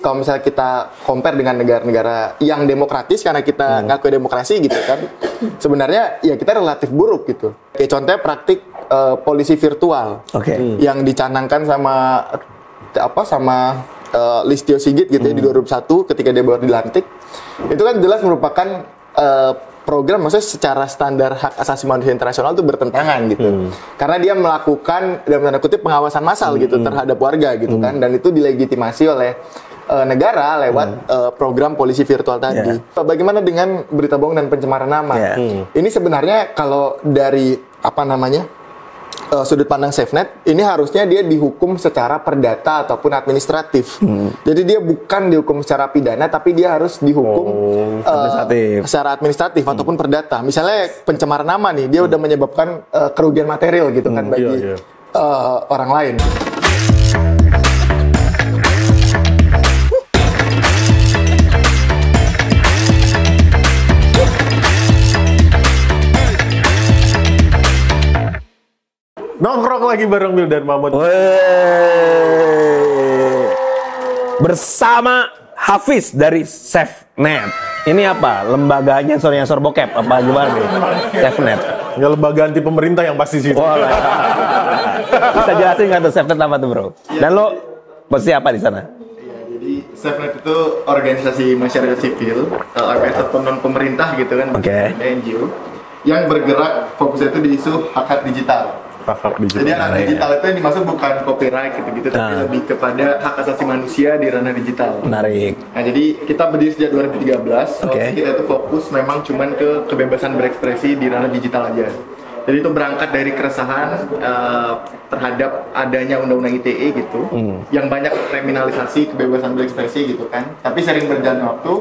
kalau misalnya kita compare dengan negara-negara yang demokratis karena kita ngaku demokrasi gitu kan, sebenarnya ya kita relatif buruk gitu. Kayak contohnya praktik polisi virtual yang dicanangkan sama Listio Sigit gitu ya di 2001 ketika dia baru dilantik. Itu kan jelas merupakan program, maksudnya secara standar hak asasi manusia internasional itu bertentangan gitu. Karena dia melakukan dalam tanda kutip pengawasan massal gitu terhadap warga gitu kan, dan itu dilegitimasi oleh negara lewat program polisi virtual tadi. Bagaimana dengan berita bohong dan pencemaran nama? Ini sebenarnya kalau dari sudut pandang SafeNet, ini harusnya dia dihukum secara perdata ataupun administratif. Jadi dia bukan dihukum secara pidana, tapi dia harus dihukum secara administratif ataupun perdata. Misalnya pencemaran nama nih, dia udah menyebabkan kerugian material gitu kan bagi orang lain. Nongkrong lagi bareng Bill dan Mamut. Bersama Hafiz dari SafeNet. Ini apa? Lembaga nyensor bokep apa gimana nih? SafeNet. Ya lembaga anti pemerintah yang pasti sih. Bisa jelasin nggak tuh SafeNet apa tuh bro? Dan lo posisi apa di sana? Jadi SafeNet itu organisasi masyarakat sipil, ataupun non pemerintah gitu kan, NGO, yang bergerak fokusnya itu di isu hak digital. Jadi hak digital itu yang dimaksud bukan copyright gitu-gitu, tapi lebih kepada hak asasi manusia di ranah digital. Menarik. Nah, jadi kita berdiri sejak 2013. Kita itu fokus memang cuman ke kebebasan berekspresi di ranah digital aja. Jadi itu berangkat dari keresahan terhadap adanya undang-undang ITE gitu, yang banyak kriminalisasi kebebasan berekspresi gitu kan. Tapi sering berjalan waktu,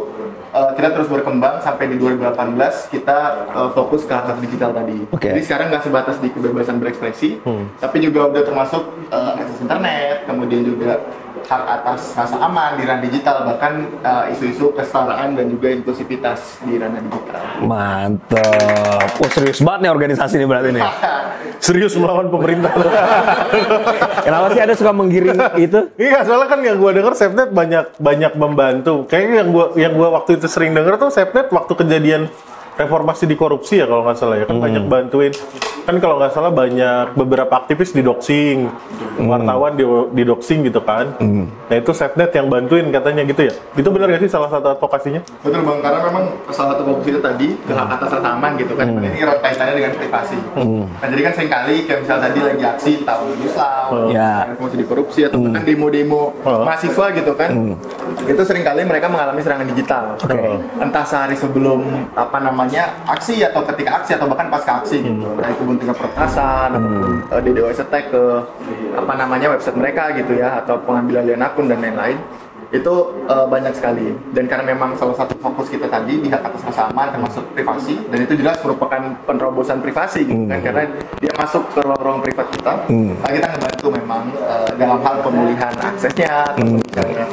kita terus berkembang sampai di 2018 kita fokus ke hak digital tadi. Jadi sekarang nggak sebatas di kebebasan berekspresi, tapi juga udah termasuk akses internet, kemudian juga hak atas rasa aman di ranah digital, bahkan isu-isu kesetaraan dan juga inklusivitas di ranah digital. Mantap. Serius banget nih organisasi ini berarti nih. Serius melawan pemerintah. Kenapa sih ada suka menggiring itu? Iya, soalnya kan yang gue denger SafeNet banyak membantu. Kayaknya yang gua waktu itu sering denger tuh SafeNet waktu kejadian reformasi di korupsi ya kalau nggak salah ya kan banyak bantuin. Kan kalau nggak salah banyak beberapa aktivis didoxing, wartawan didoxing gitu kan. Nah itu SafeNet yang bantuin katanya gitu ya. Itu benar nggak sih salah satu advokasinya? Betul bang, karena memang salah satu fokus itu tadi ke hak atas rasa aman gitu kan. Ini erat kaitannya dengan privasi. Nah jadi kan seringkali kayak misal tadi lagi aksi tahun Islam, reformasi di korupsi atau bahkan demo-demo mahasiswa gitu kan. Itu seringkali mereka mengalami serangan digital. Entah sehari sebelum aksi atau ketika aksi atau bahkan pasca aksi gitu. Dari kepentingan peretasan ataupun DDoS attack ke website mereka gitu ya, atau pengambilan alih akun dan lain-lain. Itu banyak sekali. Dan karena memang salah satu fokus kita tadi di hak atas rasa aman termasuk privasi, dan itu jelas merupakan penerobosan privasi gitu kan, karena dia masuk ke ruang-ruang privat kita. Kita ngebantu memang dalam hal pemulihan aksesnya atau misalnya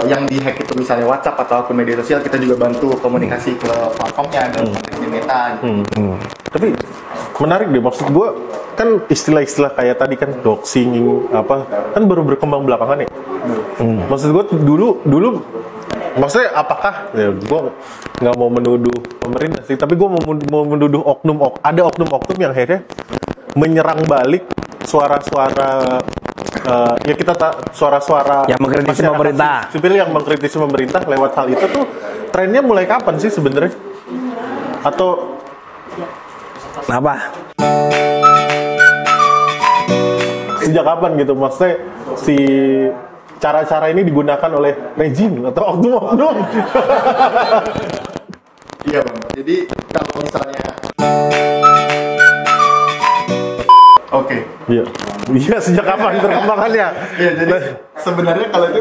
yang dihack itu misalnya WhatsApp atau akun media sosial, kita juga bantu komunikasi ke platformnya dan komunikasi Meta gitu. Tapi menarik deh, maksud gue kan istilah-istilah kayak tadi kan doxing kan baru berkembang belakangan ya. Maksud gue dulu maksudnya apakah ya gue nggak mau menuduh pemerintah sih, tapi gue mau menuduh ada oknum yang akhirnya menyerang balik suara-suara suara-suara yang mengkritisi pemerintah, sipil yang mengkritisi pemerintah lewat hal itu tuh trennya mulai kapan sih sebenarnya? Atau apa? Sejak kapan gitu? Maksudnya si cara-cara ini digunakan oleh rezim atau oknum-oknum? Iya bang. Jadi kalau misalnya Iya, sejak kapan perkembangannya? Iya, jadi sebenarnya kalau itu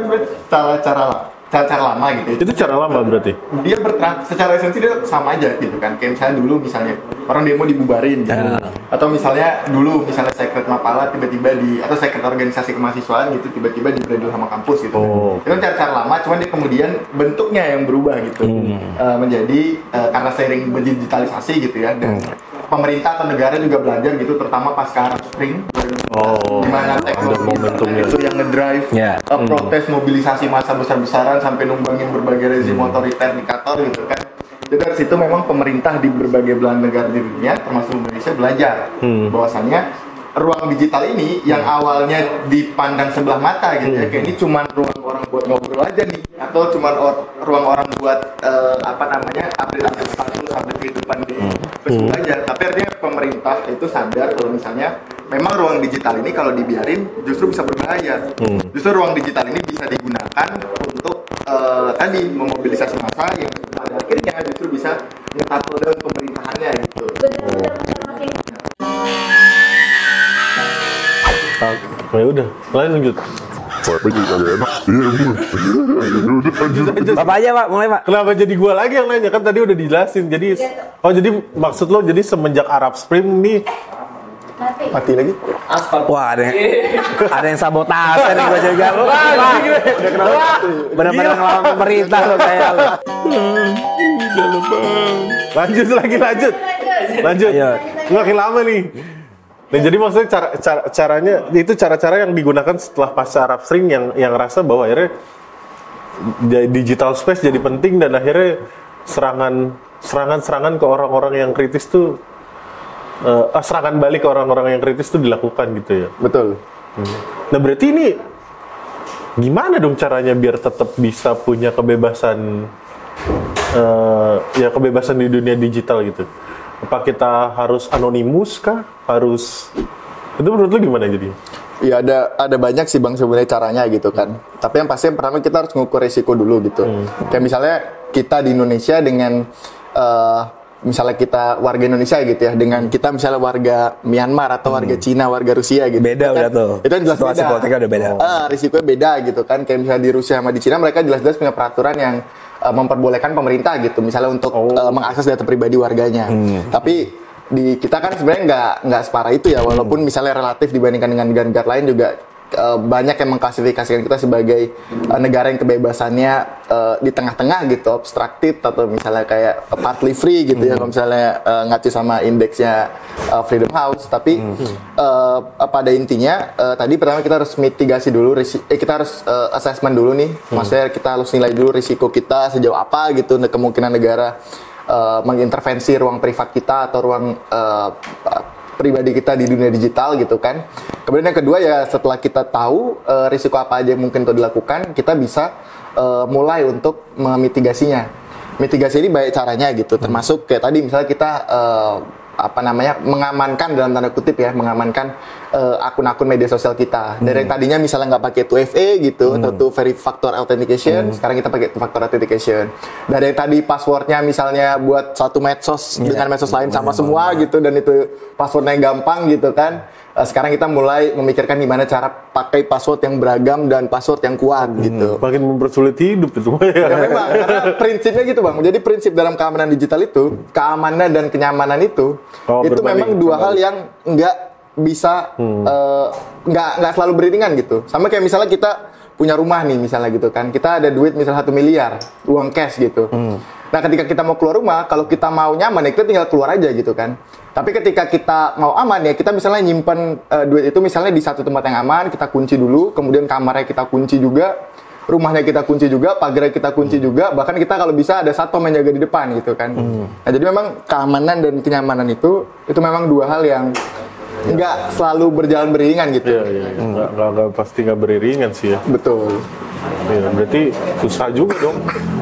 cara lama gitu ya. Itu cara lama berarti? Dia secara esensi dia sama aja gitu kan. Kayak misalnya dulu orang demo dibubarin gitu. Atau misalnya dulu sekret Mapala tiba-tiba atau sekret organisasi kemahasiswaan gitu tiba-tiba dibranding sama kampus gitu. Itu kan cara lama, cuman dia kemudian bentuknya yang berubah gitu. Menjadi karena sering digitalisasi gitu ya, dan pemerintah atau negara juga belajar gitu, terutama pasca Arab Spring. Gimana teknologi itu yang ngedrive protes mobilisasi massa besar-besaran sampai numbangin berbagai rezim otoriter diktator gitu kan. Jadi dari situ memang pemerintah di berbagai belahan negara di dunia termasuk Indonesia belajar bahwasannya ruang digital ini yang awalnya dipandang sebelah mata gitu ya, kayak ini cuma ruang orang buat ngobrol aja nih, atau cuma ruang orang buat update status, update kehidupan di Facebook aja. Tapi artinya pemerintah itu sadar kalau misalnya memang ruang digital ini kalau dibiarin justru bisa berbahaya. Justru ruang digital ini bisa digunakan untuk tadi memobilisasi massa yang pada akhirnya justru bisa nge-tackle down pemerintahannya gitu. Ya udah, lanjut. Bapak aja Pak, mulai Pak. Kenapa jadi gua lagi yang nanya? Kan tadi udah dijelasin. Jadi, jadi maksud lo jadi semenjak Arab Spring nih mati lagi? Wah, ada yang sabotase nih gua juga. Benar-benar ngelawan pemerintah lo kayak lo. Lanjut. Makin lama nih. Nah, jadi maksudnya caranya itu cara-cara yang digunakan setelah pasca Arab Spring yang rasa bahwa akhirnya digital space jadi penting dan akhirnya serangan ke orang-orang yang kritis tuh serangan balik ke orang-orang yang kritis tuh dilakukan gitu ya. Betul. Nah, berarti ini gimana dong caranya biar tetap bisa punya kebebasan kebebasan di dunia digital gitu? Apa kita harus anonimus kah? Itu menurut lu gimana jadi? Ya ada banyak sih Bang sebenarnya caranya gitu kan. Tapi yang pasti pertama kita harus mengukur risiko dulu gitu. Kayak misalnya kita di Indonesia dengan misalnya kita warga Indonesia gitu ya, dengan kita misalnya warga Myanmar atau warga Cina, warga Rusia gitu. Beda kan, udah tuh. Itu jelas situasi politiknya udah beda. Risikonya beda gitu kan. Kayak misalnya di Rusia sama di Cina mereka jelas-jelas punya peraturan yang memperbolehkan pemerintah gitu, misalnya untuk mengakses data pribadi warganya. Tapi di kita kan sebenarnya nggak separah itu ya, walaupun misalnya relatif dibandingkan dengan negara-negara lain juga banyak yang mengklasifikasikan kita sebagai negara yang kebebasannya di tengah-tengah gitu, obstructed atau misalnya kayak partly free gitu ya, kalau misalnya ngacu sama indeksnya Freedom House. Tapi pada intinya tadi pertama kita harus mitigasi dulu, kita harus assessment dulu nih, maksudnya kita harus nilai dulu risiko kita sejauh apa gitu, kemungkinan negara mengintervensi ruang privat kita atau ruang pribadi kita di dunia digital gitu kan. Kemudian yang kedua ya setelah kita tahu risiko apa aja yang mungkin untuk dilakukan, kita bisa mulai untuk memitigasinya. Mitigasi ini banyak caranya gitu, termasuk kayak tadi misalnya kita mengamankan dalam tanda kutip ya, mengamankan akun-akun media sosial kita. Dari yang tadinya misalnya nggak pakai 2FA gitu atau two factor authentication, sekarang kita pakai two factor authentication. Dari yang tadi passwordnya misalnya buat satu medsos dengan medsos lain sama semua gitu, dan itu passwordnya gampang gitu kan. Sekarang kita mulai memikirkan gimana cara pakai password yang beragam dan password yang kuat gitu. Makin mempersulit hidup itu. Ya memang, karena prinsipnya gitu Bang. Jadi prinsip dalam keamanan digital itu, keamanan dan kenyamanan itu memang dua hal yang nggak bisa, nggak selalu beriringan gitu. Sama kayak misalnya kita punya rumah nih misalnya gitu kan, kita ada duit misalnya 1 miliar uang cash gitu. Nah ketika kita mau keluar rumah, kalau kita mau nyaman ya kita tinggal keluar aja gitu kan. Tapi ketika kita mau aman ya kita misalnya nyimpen duit itu misalnya di satu tempat yang aman, kita kunci dulu, kemudian kamarnya kita kunci juga, rumahnya kita kunci juga, pagarnya kita kunci juga, bahkan kita kalau bisa ada satpam yang jaga di depan gitu kan. Nah jadi memang keamanan dan kenyamanan itu memang dua hal yang nggak selalu berjalan beriringan gitu. Iya. Nggak pasti nggak beriringan sih ya. Betul. Iya, berarti susah juga dong.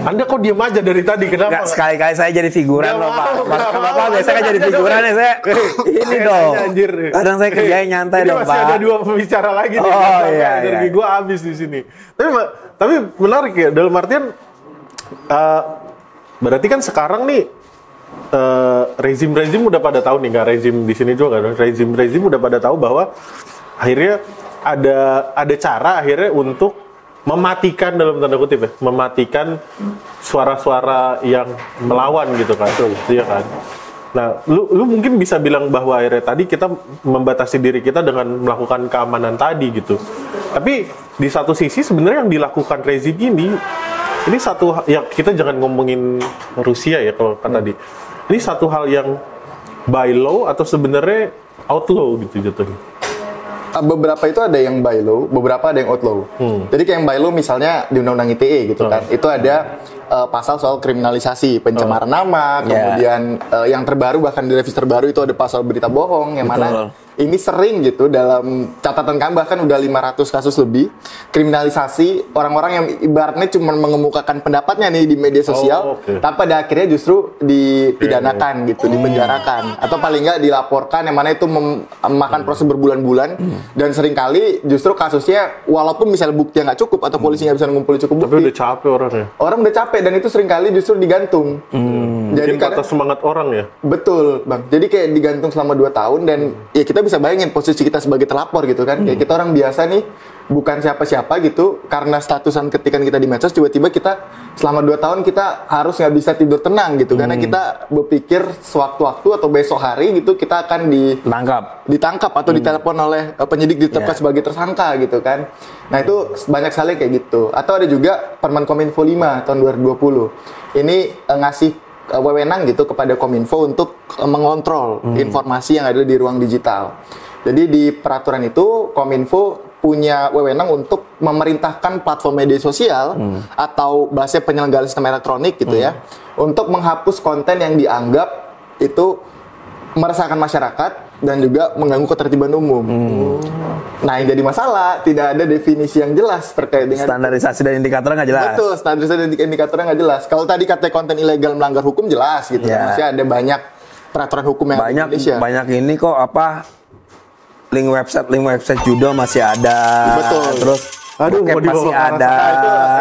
Anda kok diam aja dari tadi, kenapa? Nggak, sekali-kali saya jadi figuran loh Pak. Bapak biasanya kan jadi figuran ya saya. Ini dong. Anjir. Kadang saya kerjain nyantai dong Pak. Masih ada 2 pembicara lagi nih. Iya. Energi gue habis di sini. Tapi menarik ya, dalam artian berarti kan sekarang nih rezim udah pada tahu nih, nggak rezim di sini juga kan, rezim udah pada tahu bahwa akhirnya ada cara akhirnya untuk mematikan dalam tanda kutip ya, mematikan suara-suara yang melawan gitu kan, iya kan. Nah, lu mungkin bisa bilang bahwa akhirnya tadi kita membatasi diri kita dengan melakukan keamanan tadi gitu. Tapi di satu sisi sebenarnya yang dilakukan rezim ini satu ya, kita jangan ngomongin Rusia ya kalau kata tadi. Ini satu hal yang by law atau sebenarnya outlaw gitu jatuhnya? Beberapa itu ada yang by law, beberapa ada yang outlaw. Jadi kayak yang by law misalnya di Undang-Undang ITE gitu kan, itu ada pasal soal kriminalisasi pencemaran nama, kemudian yang terbaru bahkan di revisi terbaru itu ada pasal berita bohong yang mana ini sering gitu dalam catatan kami bahkan udah 500 kasus lebih kriminalisasi orang-orang yang ibaratnya cuma mengemukakan pendapatnya nih di media sosial, tapi pada akhirnya justru dipidanakan gitu, dipenjarakan atau paling nggak dilaporkan yang mana itu memakan proses berbulan-bulan dan seringkali justru kasusnya walaupun misalnya bukti yang nggak cukup atau polisi nggak bisa mengumpulkan cukup bukti, tapi udah capek orangnya. Orang udah capek dan itu seringkali justru digantung. Jadi kata semangat orang ya. Betul, Bang. Jadi kayak digantung selama 2 tahun dan ya kita bisa bayangin posisi kita sebagai terlapor gitu kan. Kayak kita orang biasa nih, bukan siapa-siapa gitu, karena statusan ketikan kita di medsos, tiba-tiba kita selama 2 tahun kita harus nggak bisa tidur tenang gitu, karena kita berpikir sewaktu-waktu atau besok hari gitu kita akan ditangkap atau ditelepon oleh penyidik ditetapkan sebagai tersangka gitu kan. Nah itu banyak sekali kayak gitu. Atau ada juga Permen Kominfo 5 tahun 2020. Ini ngasih wewenang gitu kepada Kominfo untuk mengontrol informasi yang ada di ruang digital. Jadi di peraturan itu Kominfo punya wewenang untuk memerintahkan platform media sosial atau bahasa penyelenggara sistem elektronik gitu ya, untuk menghapus konten yang dianggap itu meresahkan masyarakat dan juga mengganggu ketertiban umum. Nah, yang jadi masalah tidak ada definisi yang jelas terkait dengan standarisasi dan indikator nggak jelas. Betul, standarisasi dan indikatornya nggak jelas. Kalau tadi kata konten ilegal melanggar hukum jelas gitu, masih ada banyak peraturan hukum yang banyak di Indonesia. Banyak ini kok link website judo masih ada. Betul. Terus masih ada.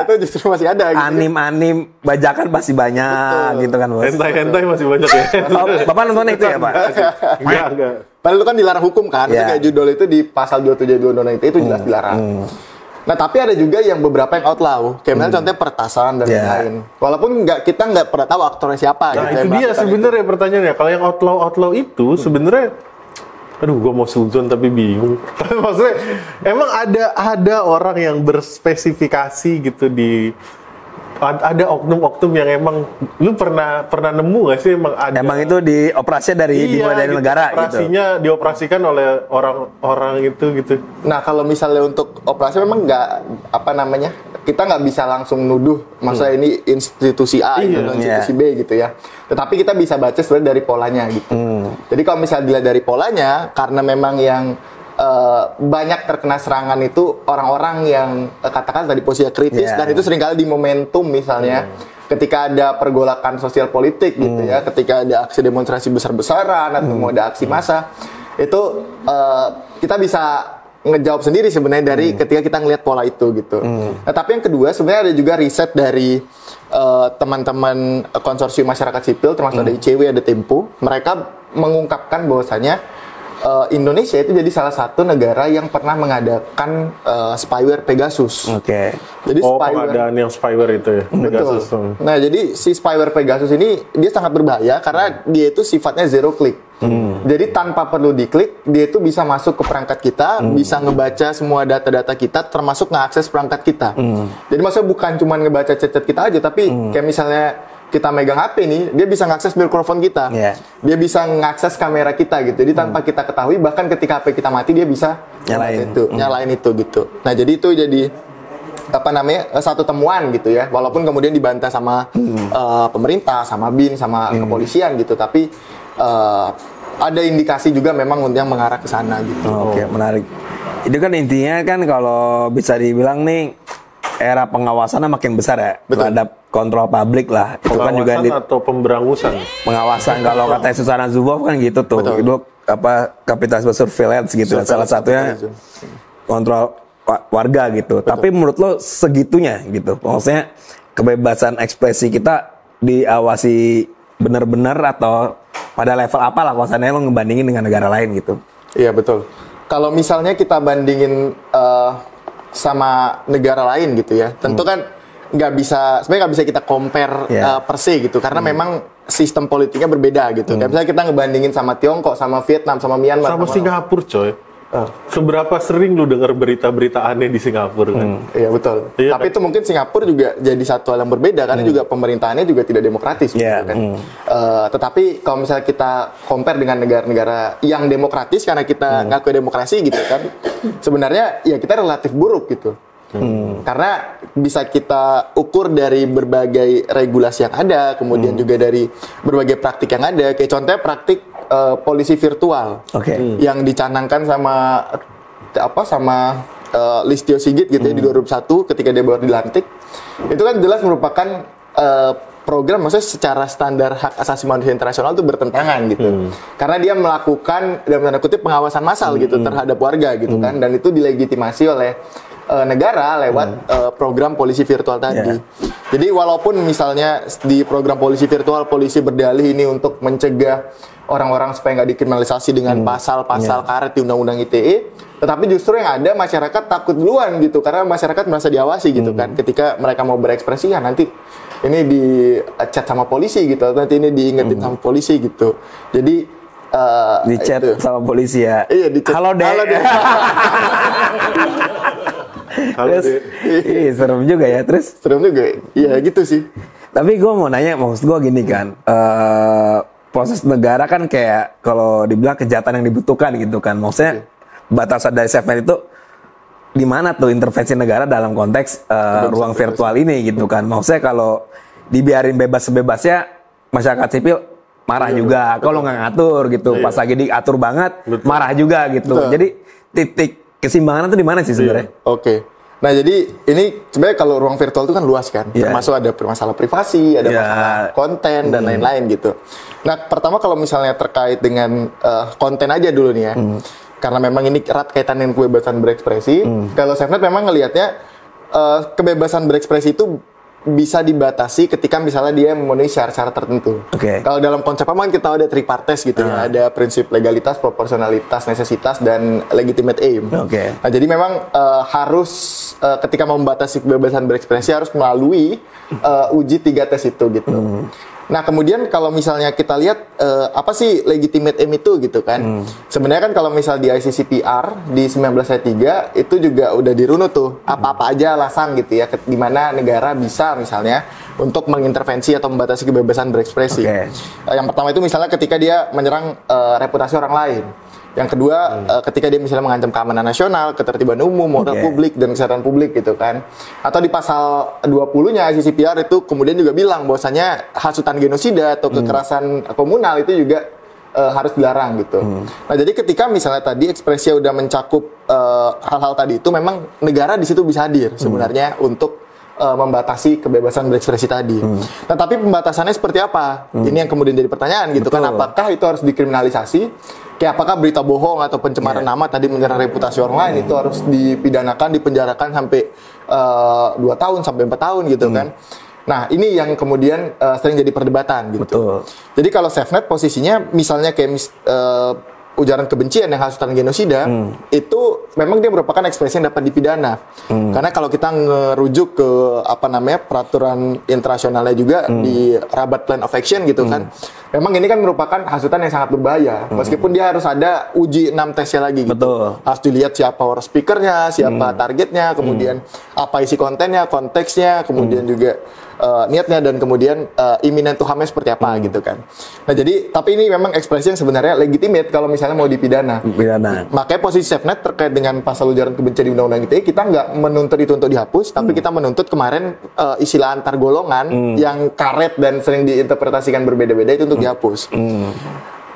Itu justru masih ada. Gitu. Anim bajakan masih banyak. Betul. Gitu kan, Bos. Hentai masih banyak ya. Bapak nonton itu ya, Pak? Enggak. Padahal itu kan dilarang hukum kan. Kayak judul itu di pasal 272 Undang-Undang ITE itu jelas dilarang. Nah, tapi ada juga yang beberapa yang outlaw. Kayak misalnya contohnya peretasan dan lain-lain. Walaupun kita nggak pernah tahu aktornya siapa. Nah, gitu, itu dia sebenarnya pertanyaannya. Kalau yang outlaw itu sebenarnya aduh, gue mau suzon tapi bingung. Maksudnya, emang ada orang yang berspesifikasi gitu di ada oknum-oknum yang emang lu pernah nemu gak sih emang ada? Emang itu dioperasinya dimulai dari gitu, negara operasinya gitu. Dioperasikan oleh orang itu gitu. Nah, kalau misalnya untuk operasi memang kita nggak bisa langsung nuduh masa ini institusi A atau institusi B gitu ya. Tetapi kita bisa baca sebenarnya dari polanya gitu. Jadi kalau misalnya dilihat dari polanya, karena memang yang banyak terkena serangan itu orang-orang yang katakan tadi posisinya kritis dan itu seringkali di momentum misalnya ketika ada pergolakan sosial politik gitu ya, ketika ada aksi demonstrasi besar-besaran atau mau ada aksi massa, itu kita bisa ngejawab sendiri sebenarnya dari ketika kita ngelihat pola itu gitu. Nah, tapi yang kedua sebenarnya ada juga riset dari teman-teman konsorsium masyarakat sipil termasuk ada ICW, ada Tempo. Mereka mengungkapkan bahwasanya Indonesia itu jadi salah satu negara yang pernah mengadakan spyware Pegasus. Jadi pengadaan yang spyware itu ya, Pegasus. Nah, jadi si spyware Pegasus ini dia sangat berbahaya karena dia itu sifatnya zero click. Jadi tanpa perlu diklik, dia itu bisa masuk ke perangkat kita, bisa ngebaca semua data-data kita, termasuk ngeakses perangkat kita. Jadi maksudnya bukan cuma ngebaca chat-chat kita aja, tapi kayak misalnya kita megang HP nih, dia bisa ngakses mikrofon kita, dia bisa ngakses kamera kita gitu. Jadi tanpa kita ketahui, bahkan ketika HP kita mati dia bisa nyalain itu gitu. Nah, jadi itu jadi satu temuan gitu ya. Walaupun kemudian dibantah sama pemerintah, sama BIN, sama kepolisian gitu, tapi ada indikasi juga memang yang mengarah ke sana gitu. Menarik. Itu kan intinya kan kalau bisa dibilang nih era pengawasannya makin besar ya terhadap kontrol publik lah. Itu kan juga atau pemberangusan. Pengawasan kalau kata Susana Zuboff kan gitu tuh. Betul. Itu kapitalisme surveillance gitu. Salah satunya kontrol warga gitu. Betul. Tapi menurut lo segitunya gitu. Maksudnya kebebasan ekspresi kita diawasi benar-benar atau pada level apa lah kalau lo ngebandingin dengan negara lain gitu. Iya, betul. Kalau misalnya kita bandingin sama negara lain gitu ya, tentu kan sebenarnya nggak bisa kita compare per se gitu, karena memang sistem politiknya berbeda gitu. Kayak misalnya kita ngebandingin sama Tiongkok, sama Vietnam, sama Myanmar, sama Singapura coy. Seberapa sering lu dengar berita-berita aneh di Singapura kan? Iya betul. Iya, Tapi itu mungkin Singapura juga jadi satu hal yang berbeda karena juga pemerintahannya juga tidak demokratis. Iya. Gitu, kan. Tetapi kalau misalnya kita compare dengan negara-negara yang demokratis karena kita ngaku demokrasi gitu kan, sebenarnya ya kita relatif buruk gitu. Karena bisa kita ukur dari berbagai regulasi yang ada, kemudian juga dari berbagai praktik yang ada. Kayak contohnya praktik polisi virtual yang dicanangkan sama Listio Sigit gitu ya di 2001 ketika dia baru dilantik. Itu kan jelas merupakan program, maksudnya secara standar hak asasi manusia internasional itu bertentangan gitu. Karena dia melakukan dalam tanda kutip pengawasan massal gitu terhadap warga gitu kan, dan itu dilegitimasi oleh negara lewat program polisi virtual tadi. Jadi walaupun misalnya di program polisi virtual polisi berdalih ini untuk mencegah orang-orang supaya nggak dikriminalisasi dengan pasal-pasal karet di Undang-Undang ITE, tetapi justru yang ada masyarakat takut duluan gitu karena masyarakat merasa diawasi gitu kan. Ketika mereka mau berekspresi ya nanti ini di chat sama polisi gitu, nanti ini diingetin sama polisi gitu. Jadi di chat sama polisi ya. Iya, di chat. Halo deh. Terus, serem juga ya. Terus serem juga. Iya gitu sih. Tapi gue mau nanya, maksud gue gini kan, proses negara kan kayak kalau dibilang kejahatan yang dibutuhkan gitu kan. Maksudnya batasan dari SafeNet itu di mana tuh intervensi negara dalam konteks ruang virtual ini gitu kan. Maksudnya kalau dibiarin bebas-bebasnya masyarakat sipil marah juga. Kalau nggak ngatur gitu, pas lagi diatur banget marah juga gitu. Jadi titik keseimbangan itu di mana sih sebenarnya? Oke. Nah jadi ini sebenarnya kalau ruang virtual itu kan luas kan, termasuk ada masalah privasi, ada masalah konten dan lain-lain gitu. Nah pertama kalau misalnya terkait dengan konten aja dulu nih ya, karena memang ini erat kaitan dengan kebebasan berekspresi. Kalau SafeNet memang ngelihatnya kebebasan berekspresi itu bisa dibatasi ketika misalnya dia memenuhi syarat-syarat tertentu. Kalau dalam konsep apa kan kita ada tripartes gitu ya, ada prinsip legalitas, proporsionalitas, necesitas, dan legitimate aim. Nah jadi memang harus ketika membatasi kebebasan berekspresi harus melalui uji 3 tes itu gitu. Nah kemudian kalau misalnya kita lihat apa sih legitimate aim itu gitu kan. Sebenarnya kan kalau misal di ICCPR di 19 ayat 3 itu juga udah dirunut tuh apa-apa aja alasan gitu ya di mana negara bisa misalnya untuk mengintervensi atau membatasi kebebasan berekspresi. Yang pertama itu misalnya ketika dia menyerang reputasi orang lain. Yang kedua, ketika dia misalnya mengancam keamanan nasional, ketertiban umum, moral publik, dan kesehatan publik gitu kan. Atau di pasal 20-nya ICCPR itu kemudian juga bilang bahwasanya hasutan genosida atau kekerasan komunal itu juga harus dilarang gitu. Nah jadi ketika misalnya tadi ekspresinya udah mencakup hal-hal tadi itu, memang negara di situ bisa hadir sebenarnya untuk membatasi kebebasan berekspresi tadi. Nah, tapi pembatasannya seperti apa? Ini yang kemudian jadi pertanyaan gitu kan, apakah itu harus dikriminalisasi? Kayak apakah berita bohong atau pencemaran nama tadi menyerang reputasi orang lain itu harus dipidanakan, dipenjarakan sampai 2 tahun sampai 4 tahun gitu kan. Nah, ini yang kemudian sering jadi perdebatan gitu. Jadi kalau SafeNet posisinya misalnya kayak ujaran kebencian yang hasutan genosida itu memang dia merupakan ekspresi yang dapat dipidana. Karena kalau kita ngerujuk ke peraturan internasionalnya juga di Rabat Plan of Action gitu kan. Memang ini kan merupakan hasutan yang sangat berbahaya. Meskipun dia harus ada uji 6 tesnya lagi gitu. Harus dilihat siapa orang speakernya, siapa targetnya, kemudian apa isi kontennya, konteksnya, kemudian juga niatnya, dan kemudian imminent to harm-nya seperti apa gitu kan. Nah jadi, tapi ini memang ekspresi yang sebenarnya legitimate kalau misalnya mau dipidana. Makanya posisi SafeNet terkait dengan pasal ujaran kebencian di Undang-Undang ITE, kita nggak menuntut itu untuk dihapus, tapi kita menuntut kemarin istilah antar golongan yang karet dan sering diinterpretasikan berbeda-beda itu untuk dihapus.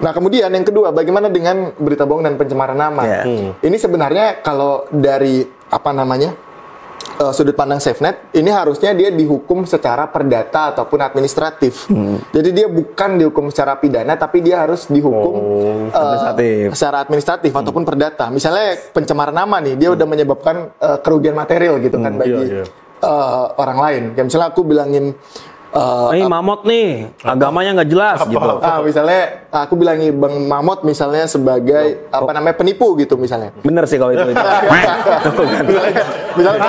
Nah kemudian yang kedua, bagaimana dengan berita bohong dan pencemaran nama? Ini sebenarnya kalau dari sudut pandang SafeNet, ini harusnya dia dihukum secara perdata ataupun administratif. Jadi dia bukan dihukum secara pidana, tapi dia harus dihukum secara administratif ataupun perdata. Misalnya pencemaran nama nih, dia udah menyebabkan kerugian material gitu kan bagi orang lain. Kayak misalnya aku bilangin ini Mamot nih, agamanya nggak jelas gitu. Misalnya aku bilangi Bang Mamot misalnya sebagai penipu gitu misalnya. Bener sih kalau itu. Misalnya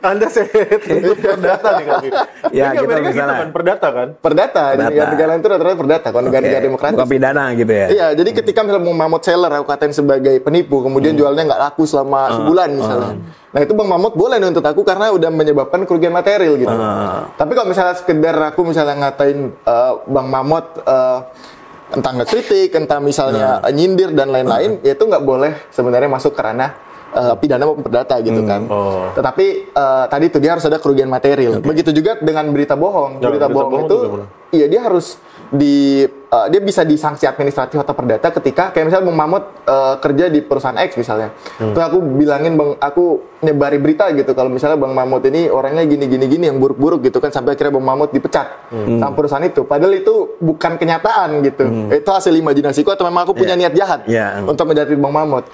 Anda sehat untuk perdata nih kami. Ya, Ini kita Amerika gitu misalnya. kan, perdata kan? Perdata, di negara lain itu rata-rata perdata. Kalau negara-negara demokratis. Bukan pidana gitu ya. Iya, jadi ketika misalnya Bang Mamut seller aku katain sebagai penipu, kemudian jualnya nggak laku selama sebulan misalnya. Nah itu Bang Mamut boleh nuntut aku karena udah menyebabkan kerugian material gitu. Tapi kalau misalnya sekedar aku misalnya ngatain Bang Mamut entah nggak kritik, entah misalnya nyindir dan lain-lain, ya itu nggak boleh sebenarnya masuk ke ranah pidana maupun perdata gitu kan. Tetapi tadi itu dia harus ada kerugian material. Begitu juga dengan berita bohong. Ya, berita bohong itu, iya dia harus dia bisa disanksi administratif atau perdata ketika kayak misalnya Bang Mamut kerja di perusahaan X misalnya. Terus aku bilangin aku nyebari berita gitu kalau misalnya Bang Mamut ini orangnya gini yang buruk-buruk gitu kan sampai akhirnya Bang Mamut dipecat sama perusahaan itu. Padahal itu bukan kenyataan gitu. Itu hasil imajinasiku atau memang aku punya niat jahat untuk menjadi Bang Mamut.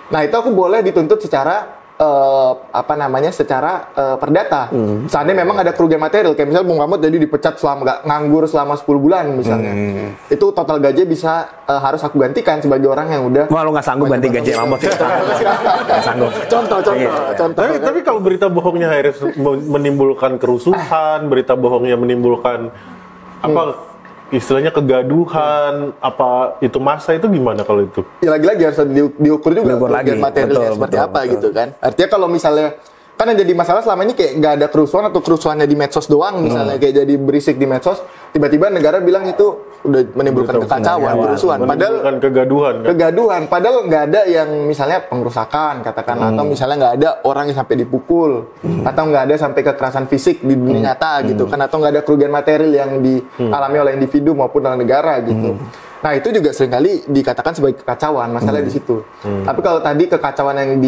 Nah, itu aku boleh dituntut secara secara perdata. Seandainya memang ada kerugian material, kayak misalnya Bung Mamut jadi dipecat nggak nganggur selama 10 bulan misalnya. Itu total gaji bisa harus aku gantikan sebagai orang yang udah. Wah, lu nggak sanggup ganti gaji Mamut sih. Nggak sanggup. Contoh. Tapi kalau berita bohongnya akhirnya menimbulkan kerusuhan, berita bohongnya menimbulkan istilahnya kegaduhan, apa itu masa itu gimana kalau itu? Ya lagi-lagi harus diukur juga kerugian materialnya seperti apa gitu kan. Artinya kalau misalnya kan yang jadi masalah selama ini kayak nggak ada kerusuhan atau kerusuhannya di medsos doang misalnya kayak jadi berisik di medsos, tiba-tiba negara bilang itu udah menimbulkan kekacauan, kerusuhan, padahal kegaduhan, padahal nggak ada yang misalnya pengrusakan katakanlah atau misalnya nggak ada orang yang sampai dipukul atau nggak ada sampai kekerasan fisik di dunia nyata gitu kan, atau nggak ada kerugian material yang dialami oleh individu maupun oleh negara gitu. Nah itu juga seringkali dikatakan sebagai kekacauan, masalah di situ. Tapi kalau tadi kekacauan yang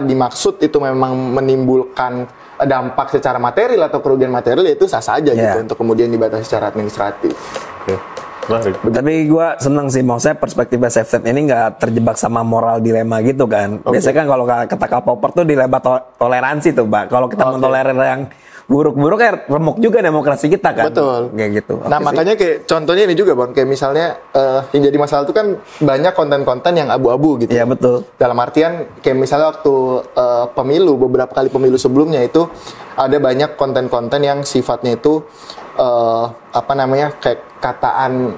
dimaksud itu memang menimbulkan dampak secara material atau kerugian material, itu sah saja gitu untuk kemudian dibatasi secara administratif. Tapi gue seneng sih, maksudnya perspektif SafeTech ini nggak terjebak sama moral dilema gitu kan. Biasanya kan kalau kata K-popper tuh dilema toleransi tuh, Pak. Kalau kita mentolerir yang buruk-buruk kayak remuk juga demokrasi kita kan. Betul. Kayak gitu. Nah makanya kayak contohnya ini juga Bang, kayak misalnya yang jadi masalah itu kan banyak konten-konten yang abu-abu gitu. Iya betul. Dalam artian kayak misalnya waktu pemilu, beberapa kali pemilu sebelumnya itu ada banyak konten-konten yang sifatnya itu kayak kataan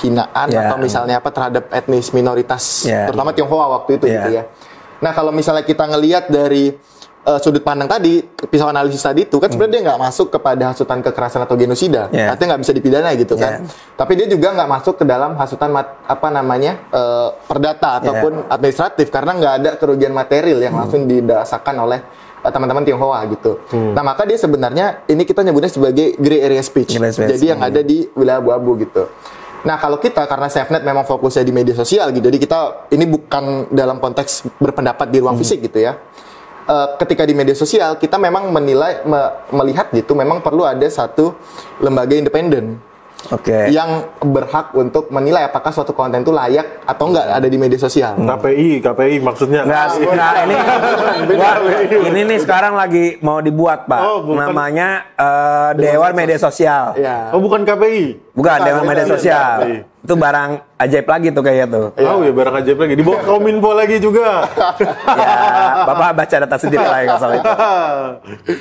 hinaan atau misalnya terhadap etnis minoritas, terutama Tionghoa waktu itu gitu ya. Nah kalau misalnya kita ngelihat dari sudut pandang tadi, pisau analisis tadi itu kan sebenarnya dia nggak masuk kepada hasutan kekerasan atau genosida, artinya nggak bisa dipidana gitu kan. Tapi dia juga nggak masuk ke dalam hasutan perdata ataupun administratif karena nggak ada kerugian material yang langsung didasarkan oleh teman-teman Tionghoa gitu. Nah maka dia sebenarnya ini kita nyebutnya sebagai gray area speech. Jadi yang ada di wilayah abu-abu gitu. Nah kalau kita karena SafeNet memang fokusnya di media sosial gitu, jadi kita ini bukan dalam konteks berpendapat di ruang fisik gitu ya. Ketika di media sosial kita memang melihat gitu, memang perlu ada satu lembaga independen yang berhak untuk menilai apakah suatu konten itu layak atau enggak ada di media sosial. KPI maksudnya. Ini nih sekarang lagi mau dibuat Pak, namanya Dewan Media Sosial. Oh bukan KPI. Bukan Dewan Media Sosial. Itu barang ajaib lagi tuh kayaknya tuh. Oh ya barang ajaib lagi. Dibawa Kominfo lagi juga. Ya, Bapak baca data sendiri lah yang soal itu.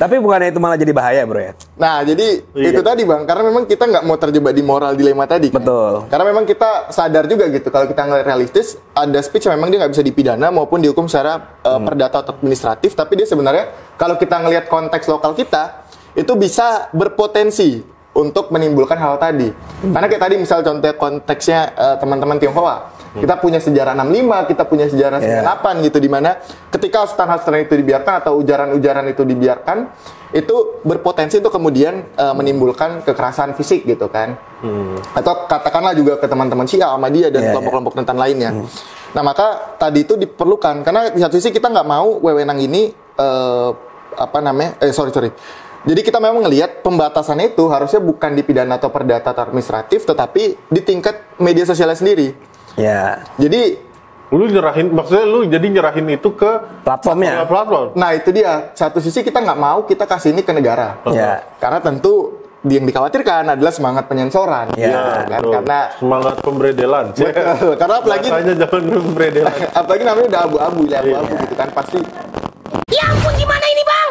Tapi bukannya itu malah jadi bahaya bro ya? Nah jadi itu tadi Bang, karena memang kita nggak mau terjebak di moral dilema tadi kan? Betul. Karena memang kita sadar juga gitu, kalau kita ngeliat realistis, ada speech yang memang dia nggak bisa dipidana maupun dihukum secara perdata atau administratif, tapi dia sebenarnya kalau kita ngelihat konteks lokal kita, itu bisa berpotensi untuk menimbulkan hal tadi. Karena kayak tadi misal contoh konteksnya teman-teman Tionghoa. Kita punya sejarah 65, kita punya sejarah 98 gitu, di mana ketika hasutan-hasutan itu dibiarkan atau ujaran-ujaran itu dibiarkan, itu berpotensi untuk kemudian menimbulkan kekerasan fisik gitu kan. Atau katakanlah juga ke teman-teman Syiah, Ahmadiyah dan kelompok-kelompok rentan lainnya. Nah maka tadi itu diperlukan, karena di satu sisi kita nggak mau wewenang ini Jadi kita memang ngelihat pembatasannya itu harusnya bukan di pidana atau perdata atau administratif, tetapi di tingkat media sosialnya sendiri. Ya. Jadi lu nyerahin itu ke platformnya. Nah itu dia. Satu sisi kita nggak mau kita kasih ini ke negara. Karena tentu yang dikhawatirkan adalah semangat penyensoran. Kan? Karena semangat pemberedelan. Karena apalagi jangan pemberedelan. Apalagi namanya udah abu-abu gitu kan, pasti Ya ampun, gimana ini bang?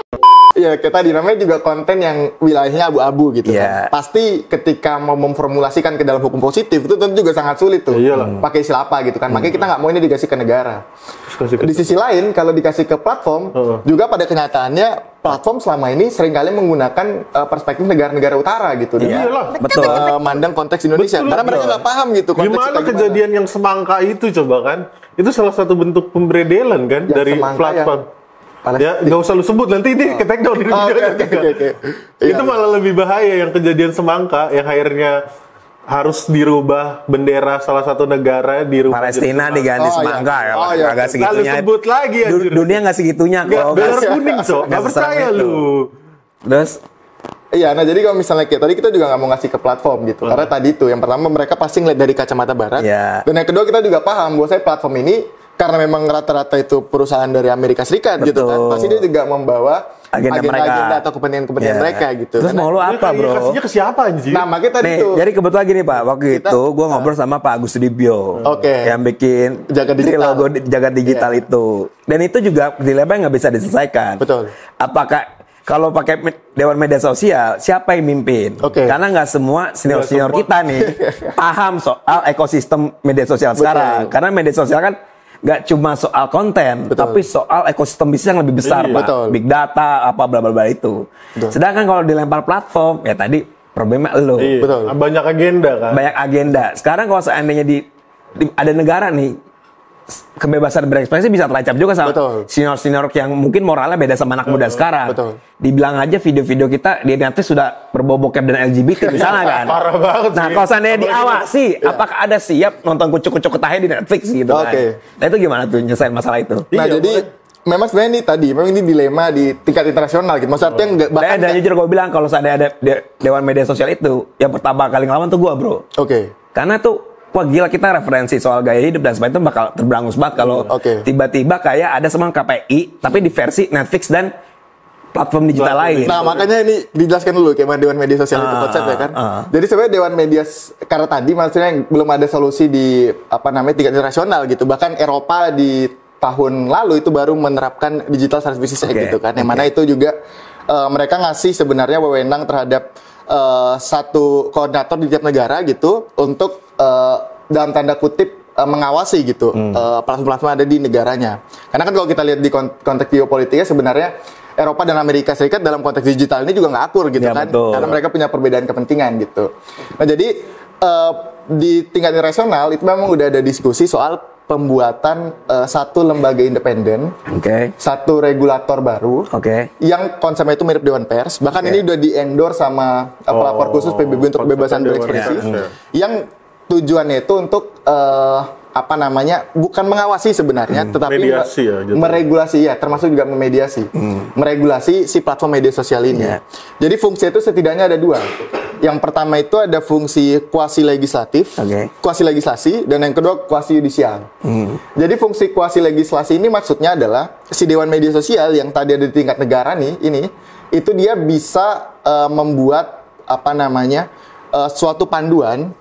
Iya, kayak tadi namanya juga konten yang wilayahnya abu-abu gitu Iya. kan. Pasti ketika mau memformulasikan ke dalam hukum positif itu tentu juga sangat sulit tuh. Iyalah. Pakai istilah apa gitu kan. Makanya kita nggak mau ini dikasih ke negara. Di sisi lain kalau dikasih ke platform, juga pada kenyataannya platform selama ini seringkali menggunakan perspektif negara-negara utara gitu. Iya. Dengan, Betul. mandang konteks Indonesia. Betul. Karena mereka nggak paham gitu konteks Gimana kita gimana. kejadian yang semangka itu coba kan? Itu salah satu bentuk pemberedelan kan Yang dari semangka platform. Ya, nggak usah lu sebut nanti ini ke take down ini. Oke. Itu malah lebih bahaya yang kejadian semangka yang akhirnya harus dirubah bendera salah satu negara dirubah Palestina jadi diganti Oh, iya. semangka ya, Oh, iya. agak segitunya. Lalu sebut lagi anjir. Dunia nggak segitunya Nggak, kok. bendera kuning so, nggak percaya lu. Terus Iya, nah jadi kalau misalnya kayak tadi kita juga nggak mau ngasih ke platform gitu. Karena tadi tuh yang pertama mereka pasti ngeliat dari kacamata barat. Iya. Dan yang kedua kita juga paham bahwa platform ini karena memang rata-rata itu perusahaan dari Amerika Serikat gitu kan. Betul. Pasti dia juga membawa Agenda mereka. atau kepentingan-kepentingan ya. mereka gitu. Terus mau lu apa bro? Kasihnya ke siapa anjir? Nah, makanya tadi Nih, tuh. jadi kebetulan gini Pak, waktu itu gue ngobrol sama Pak Agus Sudibyo, Oke. yang bikin Jagat Digital. logo Jagat Digital Iya. itu, dan itu juga dilema nggak bisa diselesaikan. Betul. Apakah kalau pakai Dewan Media Sosial, siapa yang mimpin? Oke. Karena nggak semua senior semua. kita nih paham soal ekosistem media sosial sekarang. Karena media sosial kan nggak cuma soal konten, Betul. tapi soal ekosistem bisnis yang lebih besar, Iya. Pak. Betul. Big data, apa bla bla bla itu. Betul. Sedangkan kalau dilempar platform, ya tadi problemnya lo. Iya, Betul. banyak agenda kan. Banyak agenda. Sekarang kalau seandainya ada negara nih, kebebasan berekspresi bisa terancam juga sama Betul. senior-senior yang mungkin moralnya beda sama anak muda sekarang. Betul. Dibilang aja video-video kita di Netflix sudah berbau bokep dan LGBT misalnya kan. Parah banget Nah, sih. kalau seandainya Apalagi- diawasi, apakah ada siap nonton kucuk-kucuk ketahe di Netflix gitu kan. Oke. Nah, itu gimana tuh nyelesain masalah itu? Nah, Iya, jadi memang sebenarnya ini tadi memang ini dilema di tingkat internasional gitu. Maksudnya nggak bahkan Dan jujur gue bilang kalau seandainya ada Dewan Media Sosial itu, yang pertama kali ngelawan tuh gue bro. Oke. Karena tuh, wah gila kita referensi soal gaya hidup dan sebagainya itu bakal terberangus banget kalau Oke. tiba-tiba kayak ada semua KPI tapi di versi Netflix dan platform digital lain. Nah, makanya ini dijelaskan dulu kayak Dewan Media Sosial itu konsep ya kan. Jadi sebenarnya Dewan Media karena tadi maksudnya belum ada solusi di tingkat internasional gitu. Bahkan Eropa di tahun lalu itu baru menerapkan Digital Services Act gitu kan. Yang mana itu juga mereka ngasih sebenarnya wewenang terhadap satu koordinator di tiap negara gitu untuk dalam tanda kutip mengawasi gitu platform-platform ada di negaranya. Karena kan kalau kita lihat di konteks geopolitiknya sebenarnya Eropa dan Amerika Serikat dalam konteks digital ini juga nggak akur gitu Ya, kan. betul. Karena mereka punya perbedaan kepentingan gitu. Nah jadi di tingkat internasional itu memang udah ada diskusi soal pembuatan satu lembaga independen, Oke. satu regulator baru Oke. yang konsepnya itu mirip Dewan Pers. Bahkan ini udah di-endorse sama pelapor khusus PBB untuk kebebasan Dewan berekspresi. Pers, Yang tujuannya itu untuk bukan mengawasi sebenarnya, tetapi Mediasi ya, jatuhnya. meregulasi ya, termasuk juga memediasi, meregulasi si platform media sosial ini. Ya. Jadi fungsi itu setidaknya ada dua. Yang pertama itu ada fungsi kuasi legislatif, Oke. kuasi legislasi, dan yang kedua kuasi yudisial. Jadi fungsi kuasi legislasi ini maksudnya adalah si Dewan Media Sosial yang tadi ada di tingkat negara nih, itu dia bisa membuat suatu panduan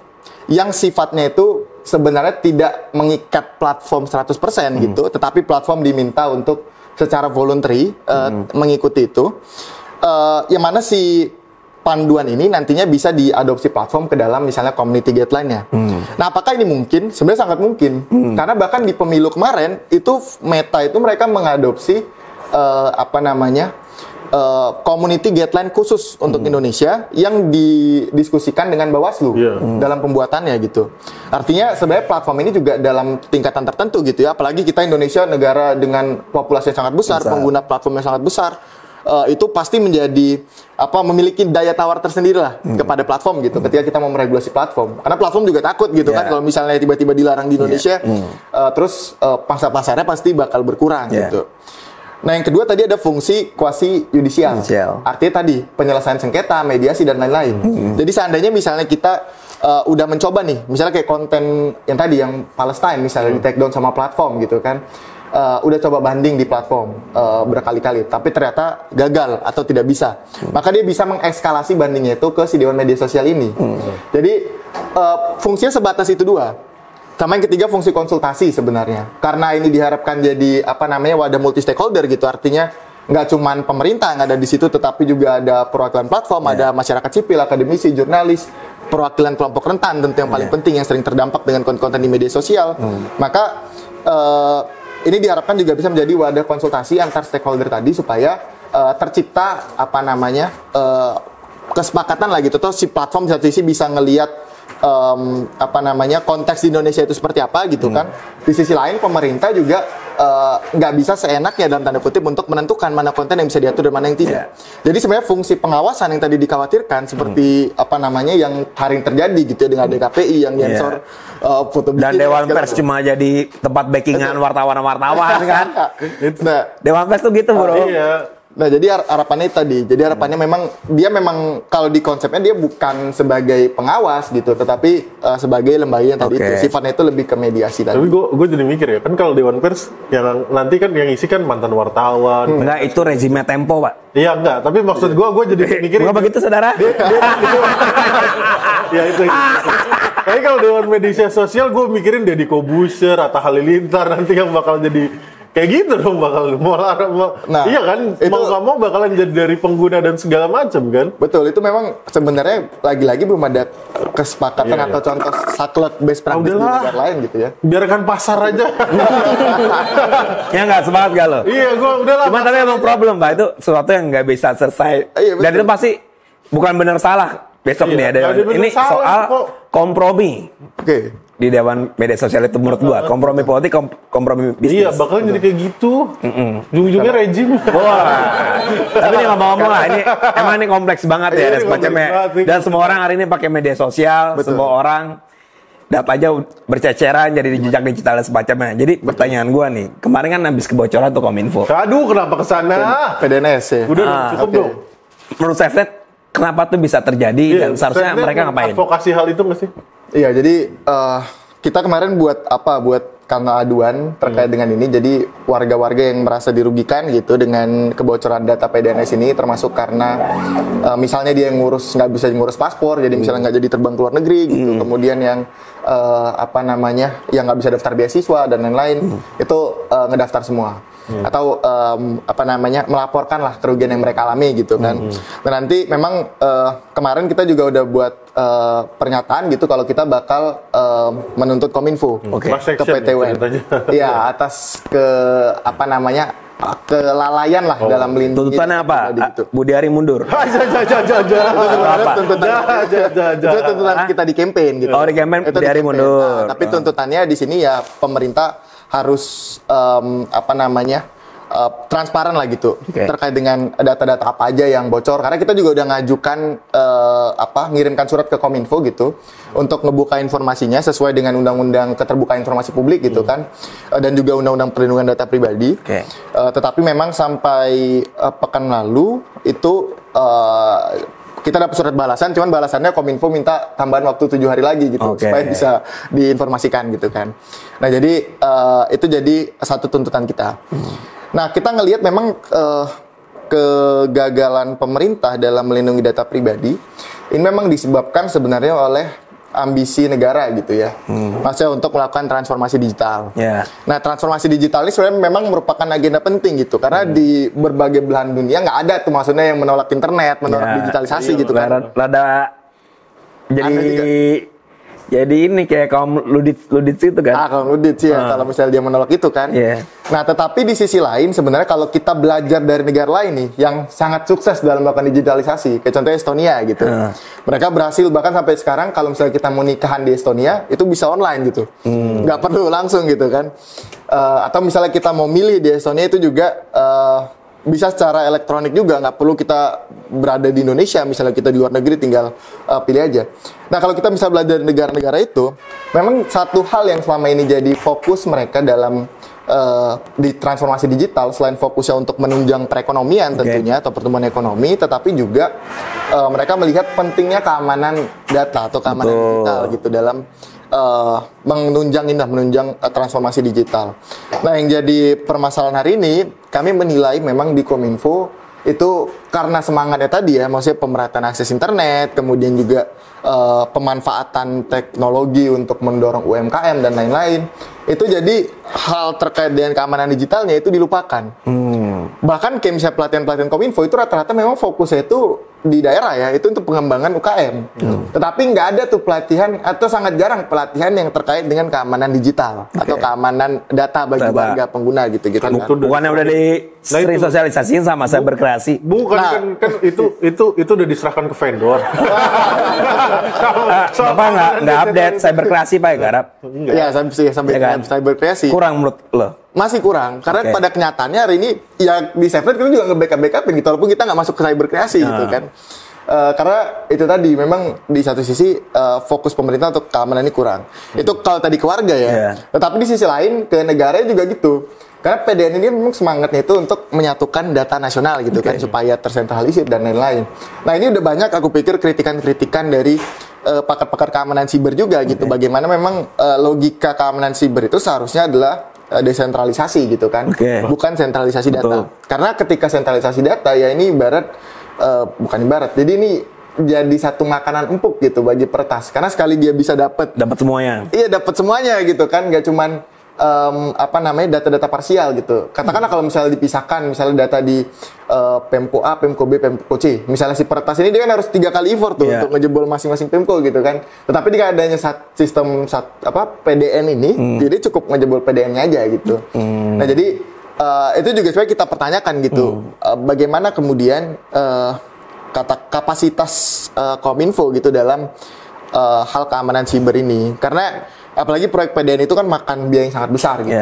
yang sifatnya itu sebenarnya tidak mengikat platform 100% gitu, tetapi platform diminta untuk secara voluntary mengikuti itu. Yang mana si panduan ini nantinya bisa diadopsi platform ke dalam misalnya community guideline-nya. Nah, apakah ini mungkin? Sebenarnya sangat mungkin. Karena bahkan di pemilu kemarin itu Meta itu mereka mengadopsi community guideline khusus untuk Indonesia yang didiskusikan dengan Bawaslu dalam pembuatannya gitu. Artinya sebenarnya platform ini juga dalam tingkatan tertentu gitu ya. Apalagi kita Indonesia negara dengan populasi yang sangat besar, pengguna platform yang sangat besar. Itu pasti menjadi memiliki daya tawar tersendiri lah kepada platform gitu ketika kita mau meregulasi platform, karena platform juga takut gitu kan kalau misalnya tiba-tiba dilarang di Indonesia terus pasar-pasarnya pasti bakal berkurang gitu. Nah yang kedua tadi ada fungsi kuasi yudisial, artinya tadi penyelesaian sengketa, mediasi dan lain-lain. Jadi seandainya misalnya kita udah mencoba nih, misalnya kayak konten yang tadi yang Palestine misalnya di take down sama platform gitu kan. Udah coba banding di platform berkali-kali, tapi ternyata gagal atau tidak bisa. Maka dia bisa mengekskalasi bandingnya itu ke si Dewan Media Sosial ini. Jadi fungsinya sebatas itu dua. Sama yang ketiga fungsi konsultasi sebenarnya. Karena ini diharapkan jadi wadah multi stakeholder gitu. Artinya nggak cuman pemerintah yang ada di situ, tetapi juga ada perwakilan platform, ada masyarakat sipil, akademisi, jurnalis, perwakilan kelompok rentan tentu yang paling penting yang sering terdampak dengan konten di media sosial. Maka ini diharapkan juga bisa menjadi wadah konsultasi antar stakeholder tadi supaya tercipta kesepakatan lah gitu. Terus si platform di satu sisi bisa ngelihat konteks di Indonesia itu seperti apa gitu kan. Di sisi lain pemerintah juga nggak bisa seenaknya dalam tanda kutip untuk menentukan mana konten yang bisa diatur dan mana yang tidak. Jadi sebenarnya fungsi pengawasan yang tadi dikhawatirkan seperti yang hari ini terjadi gitu ya dengan DKPI yang nyensor foto dan Dewan Pers cuma jadi tempat backingan wartawan-wartawan kan. Dewan Pers tuh gitu bro. Nah, jadi harapannya tadi. Jadi harapannya memang kalau di konsepnya dia bukan sebagai pengawas gitu, tetapi sebagai lembaga yang tadi itu sifatnya itu lebih ke mediasi tadi. Tapi gue jadi mikir ya, kan kalau Dewan Pers yang nanti kan yang isi kan mantan wartawan. Enggak, itu rezimnya Tempo, Pak. Iya enggak, tapi maksud gue jadi mikir. Bukan begitu, saudara? Ya itu. Tapi kalau Dewan Media Sosial gue mikirin Deddy Kobuser atau Halilintar nanti yang bakal jadi kayak gitu dong iya kan, mau nggak mau bakalan jadi dari pengguna dan segala macam kan. Betul, itu memang sebenarnya lagi-lagi belum ada kesepakatan atau contoh saklek best practice di negara lain gitu ya. Biarkan pasar aja. Ya nggak, semangat gak lo? Iya, gue udahlah. Cuma tapi emang problem Pak, itu sesuatu yang nggak bisa selesai. Dan itu pasti bukan benar salah. Besok nih ada ini soal kompromi. Di Dewan Media Sosial itu menurut gua kompromi politik, kompromi bisnis. Iya, bakalan jadi kayak gitu. Ujung-ujungnya rejim. Wah. Tapi ini ngomong-ngomong lah, ini emang ini kompleks banget ya, semacamnya. Dan semua orang hari ini pakai media sosial, semua orang data aja berceceran jadi jejak digital dan semacamnya. Jadi pertanyaan gua nih, kemarin kan habis kebocoran tuh Kominfo. Aduh, kenapa kesana? PDNS ya. Udah cukup dong. Menurut saya, kenapa tuh bisa terjadi dan seharusnya mereka ngapain? Advokasi hal itu nggak sih? Iya, jadi kita kemarin buat kanal aduan terkait dengan ini. Jadi warga-warga yang merasa dirugikan gitu dengan kebocoran data PDNS ini, termasuk karena misalnya dia yang nggak bisa ngurus paspor, jadi misalnya nggak jadi terbang ke luar negeri gitu. Kemudian yang yang nggak bisa daftar beasiswa dan lain-lain itu ngedaftar semua. Atau melaporkan lah kerugian yang mereka alami gitu kan. Dan nanti memang kemarin kita juga udah buat pernyataan gitu kalau kita bakal menuntut Kominfo ke PT UN. Iya, atas kelalaian lah dalam melindungi. Tuntutannya apa? Budi Ari mundur. Itu tuntutan kita di campaign gitu. Oh, di campaign Budi Ari mundur. Tapi tuntutannya di sini ya pemerintah harus transparan lah gitu terkait dengan data-data apa aja yang bocor, karena kita juga udah ngajukan ngirimkan surat ke Kominfo gitu untuk ngebuka informasinya sesuai dengan Undang-Undang Keterbukaan Informasi Publik gitu kan, dan juga Undang-Undang Perlindungan Data Pribadi. Tetapi memang sampai pekan lalu itu kita dapat surat balasan, cuman balasannya Kominfo minta tambahan waktu 7 hari lagi gitu supaya bisa diinformasikan gitu kan. Nah jadi itu jadi satu tuntutan kita. Nah kita ngelihat memang kegagalan pemerintah dalam melindungi data pribadi ini memang disebabkan sebenarnya oleh ambisi negara gitu ya, maksudnya untuk melakukan transformasi digital. Nah transformasi digital ini sebenarnya memang merupakan agenda penting gitu, karena di berbagai belahan dunia nggak ada tuh maksudnya yang menolak internet, menolak digitalisasi gitu kan. Rada jadi ini kayak kaum ludits itu kan. Kaum ludits ya, kalau misalnya dia menolak itu kan. Nah tetapi di sisi lain sebenarnya kalau kita belajar dari negara lain nih yang sangat sukses dalam melakukan digitalisasi, kayak contohnya Estonia gitu. Mereka berhasil bahkan sampai sekarang kalau misalnya kita mau nikahan di Estonia itu bisa online gitu, nggak perlu langsung gitu kan. Atau misalnya kita mau milih di Estonia itu juga bisa secara elektronik juga, nggak perlu kita berada di Indonesia, misalnya kita di luar negeri tinggal pilih aja. Nah kalau kita bisa belajar dari negara-negara itu, memang satu hal yang selama ini jadi fokus mereka dalam di transformasi digital, selain fokusnya untuk menunjang perekonomian tentunya atau pertumbuhan ekonomi, tetapi juga mereka melihat pentingnya keamanan data atau keamanan digital gitu dalam menunjang transformasi digital. Nah yang jadi permasalahan hari ini, kami menilai memang di Kominfo itu karena semangatnya tadi ya, maksudnya pemerataan akses internet, kemudian juga pemanfaatan teknologi untuk mendorong UMKM dan lain-lain, itu jadi hal terkait dengan keamanan digitalnya itu dilupakan. Bahkan kayak misalnya pelatihan-pelatihan Kominfo itu rata-rata memang fokusnya itu di daerah ya, itu untuk pengembangan UKM. Tetapi nggak ada tuh pelatihan, atau sangat jarang pelatihan yang terkait dengan keamanan digital atau keamanan data bagi warga pengguna gitu-gitu kan. Bukannya udah sering sosialisasiin sama cyberkreasi? Bukan, kan itu udah diserahkan ke vendor. Bapak nggak update cyberkreasi Pak Garap? Ya, sampai cyberkreasi. Kurang menurut lo? Masih kurang, karena pada kenyataannya hari ini ya di SafeNet kita juga nge-backup-backupin gitu, walaupun kita nggak masuk ke cyberkreasi gitu kan. Karena itu tadi memang di satu sisi fokus pemerintah untuk keamanan ini kurang. Itu kalau tadi ke warga ya. Tetapi di sisi lain ke negara juga gitu. Karena PDN ini memang semangatnya itu untuk menyatukan data nasional gitu kan, supaya tersentralisir dan lain-lain. Nah ini udah banyak aku pikir kritikan-kritikan dari pakar-pakar keamanan siber juga gitu. Bagaimana memang logika keamanan siber itu seharusnya adalah desentralisasi gitu kan, bukan sentralisasi data. Karena ketika sentralisasi data ya ini bukan ibarat. Jadi ini jadi satu makanan empuk gitu bagi peretas. Karena sekali dia bisa dapat semuanya. Iya, dapat semuanya gitu kan, nggak cuman data-data parsial gitu. Katakanlah kalau misalnya dipisahkan, misalnya data di Pemko A, Pemko B, Pemko C. Misalnya si peretas ini dia kan harus 3 kali effort tuh untuk ngejebol masing-masing Pemko gitu kan. Tetapi dengan adanya sistem PDN ini, jadi cukup ngejebol PDN-nya aja gitu. Nah jadi itu juga sebenarnya kita pertanyakan gitu. Bagaimana kemudian kapasitas Kominfo gitu dalam hal keamanan siber ini. Karena apalagi proyek PDN itu kan makan biaya yang sangat besar gitu.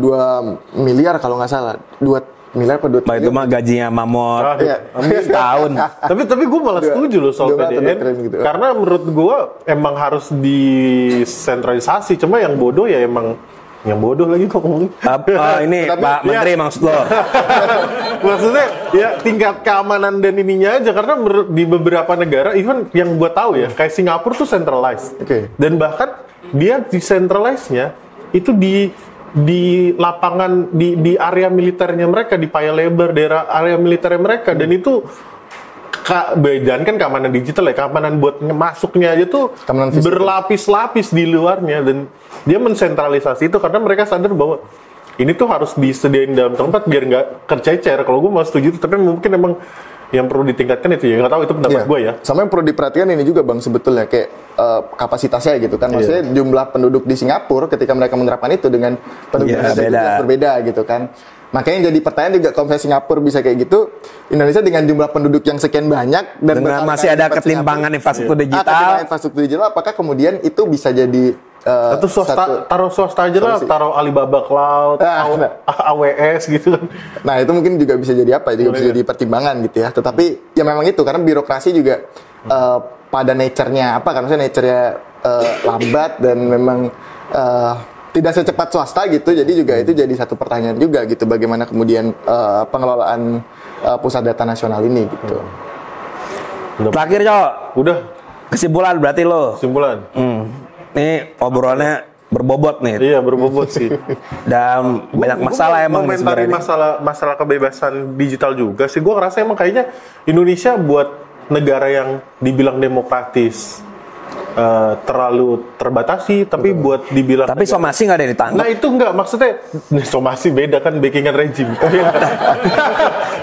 2 miliar kalau nggak salah. 2 miliar per 2 triliun. Itu mah gajinya Mamor setahun. Tapi gue malah setuju loh soal PDN. Gitu. Karena menurut gue emang harus disentralisasi. Cuma yang bodoh ya emang yang bodoh lagi kok ngomongin. Ini Pak Menteri maksud lo. Maksudnya ya tingkat keamanan dan ininya aja, karena di beberapa negara, even yang gue tahu ya, kayak Singapura tuh centralized. Dan bahkan dia decentralize-nya itu di lapangan, di area militernya mereka, di Paya Lebar, daerah area militernya mereka. Dan itu bedaan kan keamanan digital ya, keamanan buat masuknya aja tuh berlapis-lapis di luarnya, dan dia mensentralisasi itu karena mereka sadar bahwa ini tuh harus disediain dalam tempat biar nggak tercecer. Kalau gue mau setuju, tapi mungkin emang yang perlu ditingkatkan itu ya, nggak tahu itu pendapat gue ya. Sama yang perlu diperhatikan ini juga Bang sebetulnya, kayak kapasitasnya gitu kan, maksudnya jumlah penduduk di Singapura ketika mereka menerapkan itu dengan penduduk Indonesia berbeda gitu kan. Makanya jadi pertanyaan juga, kalau misalnya Singapura bisa kayak gitu, Indonesia dengan jumlah penduduk yang sekian banyak dan masih ada ketimpangan infrastruktur digital. Infrastruktur digital, apakah kemudian itu bisa jadi atau taruh swasta aja lah, taruh Alibaba Cloud, AWS gitu kan. Nah itu mungkin juga bisa jadi bisa jadi pertimbangan gitu ya. Tetapi ya memang itu, karena birokrasi juga pada nature-nya karena nature-nya lambat dan memang tidak secepat swasta gitu. Jadi juga itu jadi satu pertanyaan juga gitu, bagaimana kemudian pengelolaan pusat data nasional ini gitu. Terakhir Cok. Udah. Kesimpulan berarti lo. Kesimpulan. Ini obrolannya berbobot nih. Iya, berbobot sih. Dan banyak masalah emang komentari masalah kebebasan digital juga sih. Gue ngerasa emang kayaknya Indonesia buat negara yang dibilang demokratis terlalu terbatasi, tapi buat dibilang somasi nggak ada yang ditangkap. Nah itu nggak, maksudnya somasi beda kan, backingan rejim.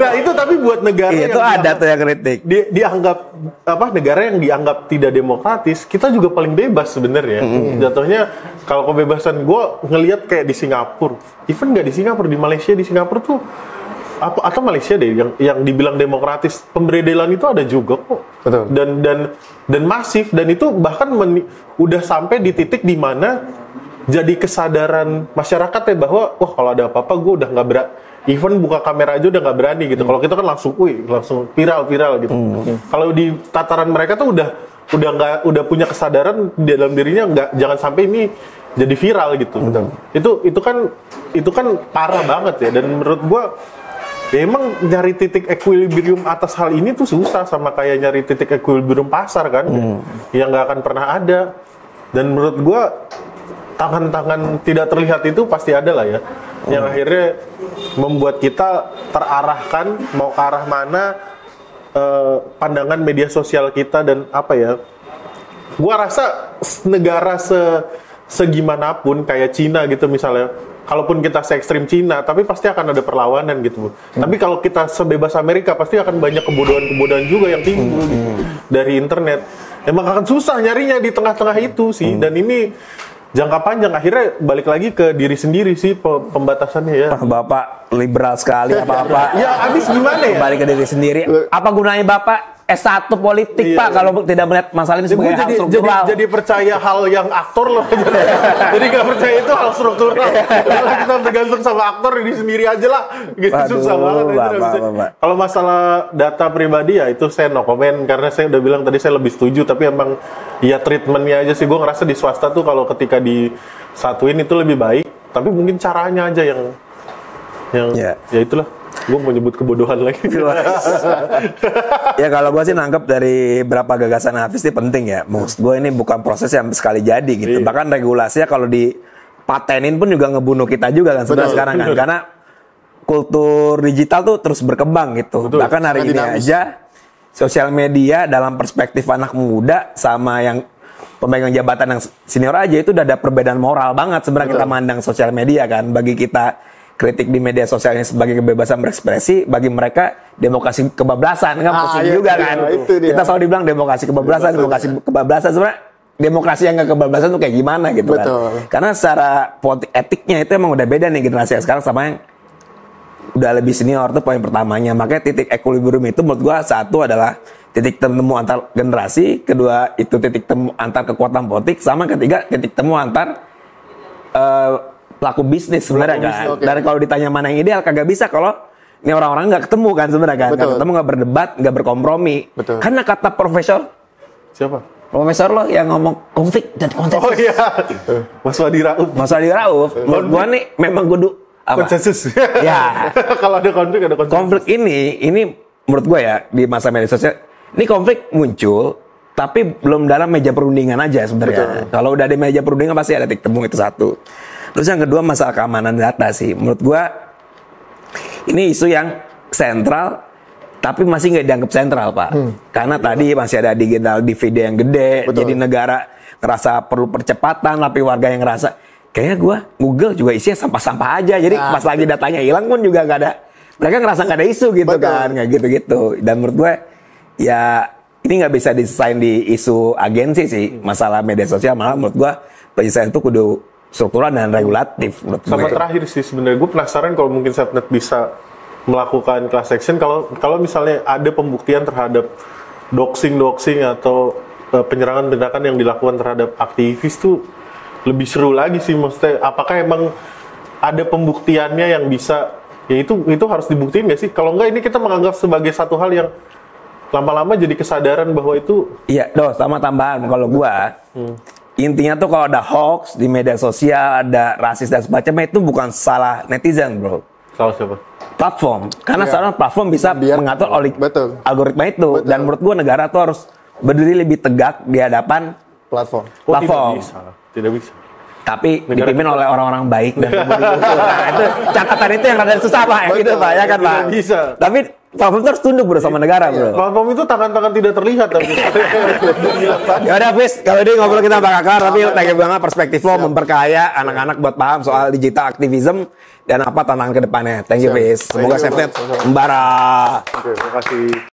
Nah itu tapi buat negara itu yang ada tuh yang kritik, dianggap negara yang dianggap tidak demokratis, kita juga paling bebas sebenarnya. Jatuhnya kalau kebebasan, gue ngelihat kayak di Singapura, even nggak di Singapura, di Malaysia, di Singapura tuh atau Malaysia deh yang dibilang demokratis, pemberedelan itu ada juga kok. Betul. Dan masif, dan itu bahkan udah sampai di titik di mana jadi kesadaran masyarakat ya bahwa kalau ada apa-apa gue udah nggak even buka kamera aja udah nggak berani gitu. Kalau kita kan langsung viral gitu. Kalau di tataran mereka tuh udah punya kesadaran di dalam dirinya, jangan sampai ini jadi viral gitu. Itu kan parah banget ya, dan menurut gue ya emang nyari titik equilibrium atas hal ini tuh susah, sama kayak nyari titik equilibrium pasar kan, yang nggak akan pernah ada. Dan menurut gua tangan-tangan tidak terlihat itu pasti ada lah ya. yang akhirnya membuat kita terarahkan mau ke arah mana pandangan media sosial kita dan apa ya. Gua rasa negara segimanapun kayak Cina gitu misalnya, kalaupun kita se-ekstrim Cina, tapi pasti akan ada perlawanan gitu. Tapi kalau kita sebebas Amerika, pasti akan banyak kebodohan-kebodohan juga yang timbul gitu, dari internet. Emang akan susah nyarinya di tengah-tengah itu sih. Dan ini jangka panjang, akhirnya balik lagi ke diri sendiri sih pembatasannya ya. Bapak liberal sekali apa-apa. Ya abis gimana ya? Balik ke diri sendiri. Apa gunanya Bapak S1 politik, Pak, kalau tidak melihat masalah ini sebagai hal struktural? Jadi percaya hal yang aktor loh. Jadi nggak percaya itu hal struktural. Kalau kita bergantung sama aktor, ini sendiri aja lah. Gitu. Waduh, susah banget. Bapak. Kalau masalah data pribadi ya itu saya no comment. Karena saya udah bilang tadi saya lebih setuju. Tapi emang ya treatmentnya aja sih. Gue ngerasa di swasta tuh kalau ketika disatuin itu lebih baik. Tapi mungkin caranya aja yang ya itulah. Gue mau nyebut kebodohan lagi. Ya kalau gue sih nangkep dari berapa gagasan Hafiz ini penting ya. Maksud gue ini bukan proses yang sekali jadi gitu. Bahkan regulasinya kalau dipatenin pun juga ngebunuh kita juga kan sebenarnya sekarang kan. Karena kultur digital tuh terus berkembang gitu. Betul. Bahkan hari ini aja sosial media dalam perspektif anak muda sama yang pemegang jabatan yang senior aja itu udah ada perbedaan moral banget sebenarnya kita mandang sosial media kan. Bagi kita kritik di media sosialnya sebagai kebebasan berekspresi, bagi mereka demokrasi kebablasan kan pusing juga kan. Kita selalu dibilang demokrasi kebablasan, sebenarnya demokrasi yang nggak kebablasan tuh kayak gimana gitu kan. Karena secara politik etiknya itu emang udah beda nih generasi yang sekarang sama yang udah lebih senior, tuh poin pertamanya. Makanya titik equilibrium itu menurut gua satu adalah titik temu antar generasi, kedua itu titik temu antar kekuatan politik, sama ketiga titik temu antar pelaku bisnis sebenarnya kan. Dan kalau ditanya mana yang ideal, kagak bisa kalau ini orang-orang nggak ketemu kan sebenarnya kan. Nggak ketemu, nggak berdebat, nggak berkompromi. Karena kata profesor siapa? Profesor lo yang ngomong konflik dan konsensus. Oh iya, Mas Wadi Rauf. Menurut gua nih memang kudu konsensus. Ya. Kalau ada konflik, ada konsensus. Konflik ini menurut gua ya di masa media sosial, ini konflik muncul tapi belum dalam meja perundingan aja sebenarnya. Kalau udah di meja perundingan pasti ada titik temu, itu satu. Terus yang kedua masalah keamanan data sih. Menurut gua ini isu yang sentral tapi masih nggak dianggap sentral, Pak. Karena tadi masih ada digital divide yang gede. Jadi negara ngerasa perlu percepatan, tapi warga yang ngerasa kayaknya gua Google juga isinya sampah-sampah aja. Jadi pas lagi datanya hilang pun juga nggak ada. Mereka ngerasa nggak ada isu gitu kan, nggak gitu-gitu. Dan menurut gua ya ini nggak bisa diselesain di isu agensi sih. Masalah media sosial malah menurut gua penyelesaian itu kudu struktural dan regulatif. Sama terakhir sih sebenarnya gue penasaran kalau mungkin Setnet bisa melakukan class action kalau misalnya ada pembuktian terhadap doxing atau penyerangan yang dilakukan terhadap aktivis tuh lebih seru lagi sih. Maksudnya apakah emang ada pembuktiannya yang bisa ya itu harus dibuktiin nggak sih? Kalau nggak ini kita menganggap sebagai satu hal yang lama-lama jadi kesadaran bahwa itu sama tambahan kalau gua intinya tuh kalau ada hoax di media sosial, ada rasis dan semacamnya, itu bukan salah netizen, bro. Salah siapa? Platform. Karena sekarang platform bisa mengatur algoritma itu. Dan menurut gua negara tuh harus berdiri lebih tegak di hadapan platform. Tidak bisa. Tapi dipimpin oleh orang-orang baik dan nah, itu catatan itu yang rada susah, Pak. Gitu, Pak. Ya kan, Pak? Tidak bisa. Tapi platform itu harus tunduk, bro, sama negara, bro. Platform itu tangan-tangan tidak terlihat. Tapi ya udah, Fis. Kalau ini ngobrol kita bakal kelar, tapi thank you banget perspektif lo memperkaya anak-anak buat paham soal digital activism dan apa tantangan ke depannya. Thank you, Fis. Semoga Setnet membara. Terima kasih.